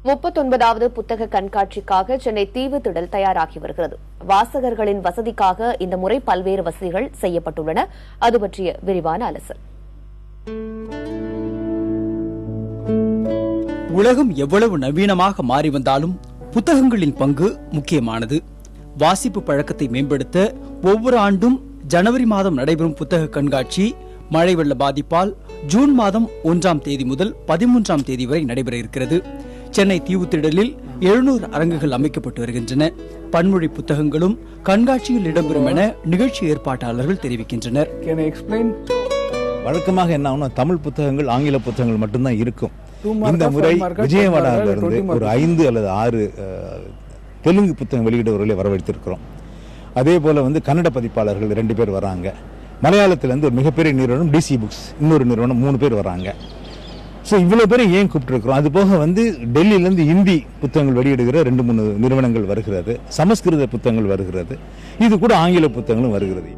39வது புத்தக கண்காட்சிக்காக சென்னை தீவுத்திடல் தயாராகி வருகிறது. வாசகர்களின் வசதிக்காக இந்த முறை பல்வேறு வசதிகள் செய்யப்பட்டுள்ளன. அது பற்றிய விரிவான அலசல். உலகம் எவ்வளவு நவீனமாக மாறி வந்தாலும் புத்தகங்களின் பங்கு முக்கியமானது. வாசிப்பு பழக்கத்தை மேம்படுத்த ஒவ்வொரு ஆண்டும் ஜனவரி மாதம் நடைபெறும் புத்தக கண்காட்சி மழை வெள்ள பாதிப்பால் ஜூன் மாதம் 1ஆம் தேதி முதல் 13ஆம் தேதி வரை நடைபெற இருக்கிறது. சென்னை தீவுத்திடலில் 700 அரங்குகள் அமைக்கப்பட்டு வருகின்றன. பன்மொழி புத்தகங்களும் கண்காட்சியில் இடம்பெறும் என நிகழ்ச்சி ஏற்பாட்டாளர்கள் தெரிவிக்கின்றனர். வழக்கமாக என்ன ஆகும்னா தமிழ் புத்தகங்கள் ஆங்கில புத்தகங்கள் மட்டும்தான் இருக்கும். இந்த முறை விஜயவாடாவில் இருந்து ஒரு 5 அல்லது 6 தெலுங்கு புத்தகம் வெளியிடுவர்களை வரவழைத்திருக்கிறோம். அதே போல கன்னட பதிப்பாளர்கள் 2 பேர் வராங்க. மலையாளத்திலிருந்து ஒரு மிகப்பெரிய நிறுவனம் டிசி புக்ஸ், இன்னொரு நிறுவனம் 3 பேர் வராங்க. ஸோ இவ்வளவு பேரை ஏன் கூப்பிட்டுருக்கிறோம்? அது போக டெல்லியிலிருந்து இந்தி புத்தகங்கள் வெளியிடுகிற 2-3 நிறுவனங்கள் வருகிறது, சமஸ்கிருத புத்தகங்கள் வருகிறது, இது கூட ஆங்கில புத்தகங்களும் வருகிறது.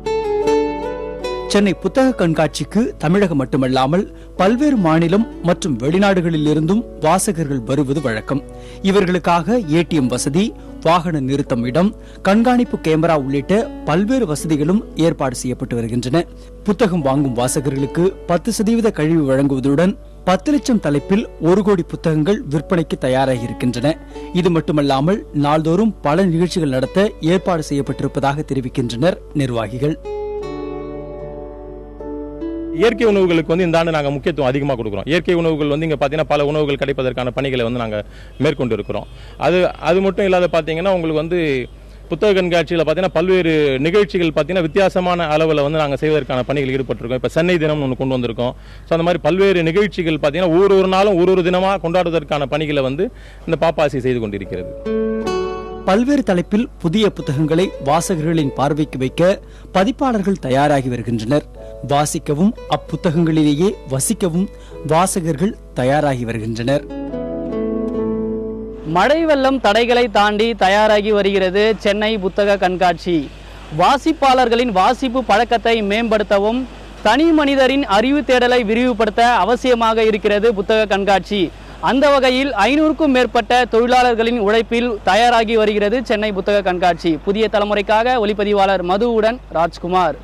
சென்னை புத்தக கண்காட்சிக்கு தமிழகம் மட்டுமல்லாமல் பல்வேறு மாநிலம் மற்றும் வெளிநாடுகளில் இருந்தும் வாசகர்கள் வருவது வழக்கம். இவர்களுக்காக ஏடிஎம் வசதி, வாகன நிறுத்தம் இடம், கண்காணிப்பு கேமரா உள்ளிட்ட பல்வேறு வசதிகளும் ஏற்பாடு செய்யப்பட்டு வருகின்றன. புத்தகம் வாங்கும் வாசகர்களுக்கு 10% கழிவு வழங்குவதுடன் 10 லட்சம் தலைப்பில் 1 கோடி புத்தகங்கள் விற்பனைக்கு தயாராகி இருக்கின்றன. இது மட்டுமல்லாமல் நாள்தோறும் பல நிகழ்ச்சிகள் நடத்த ஏற்பாடு செய்யப்பட்டிருப்பதாக தெரிவிக்கின்றனர் நிர்வாகிகள். இயற்கை உணவுகளுக்கு இந்த ஆண்டு நாங்கள் முக்கியத்துவம் அதிகமாக கொடுக்குறோம். இயற்கை உணவுகள் இங்கே பார்த்தீங்கன்னா பல உணவுகள் கிடைப்பதற்கான பணிகளை நாங்கள் மேற்கொண்டு இருக்கிறோம். அது மட்டும் இல்லாத பார்த்தீங்கன்னா உங்களுக்கு புத்தக கண்காட்சியில் பார்த்தீங்கன்னா பல்வேறு நிகழ்ச்சிகள் பார்த்தீங்கன்னா வித்தியாசமான அளவில் நாங்கள் செய்வதற்கான பணிகள் ஈடுபட்டிருக்கோம். இப்போ சென்னை தினம் ஒன்று கொண்டு வந்திருக்கோம். ஸோ அந்த மாதிரி பல்வேறு நிகழ்ச்சிகள் பார்த்தீங்கன்னா ஒரு நாளும் ஒரு தினமாக கொண்டாடுவதற்கான பணிகளை இந்த பாப்பாசி செய்து கொண்டிருக்கிறது. பல்வேறு தலைப்பில் புதிய புத்தகங்களை வாசகர்களின் பார்வைக்கு வைக்க பதிப்பாளர்கள் தயாராகி வருகின்றனர். வாசிக்கவும் அப்புத்தகங்களிலேயே வசிக்கவும் வாசகர்கள் தயாராகி வருகின்றனர். மழை வெள்ளம் தடைகளை தாண்டி தயாராகி வருகிறது சென்னை புத்தக கண்காட்சி. வாசிப்பாளர்களின் வாசிப்பு பழக்கத்தை மேம்படுத்தவும் தனி மனிதரின் அறிவு தேடலை விரிவுபடுத்த அவசியமாக இருக்கிறது புத்தக கண்காட்சி. அந்த வகையில் 500க்கும் மேற்பட்ட தொழிலாளர்களின் உழைப்பில் தயாராகி வருகிறது சென்னை புத்தக கண்காட்சி. புதிய தலைமுறைக்காக ஒளிப்பதிவாளர் மதுவுடன் ராஜ்குமார்.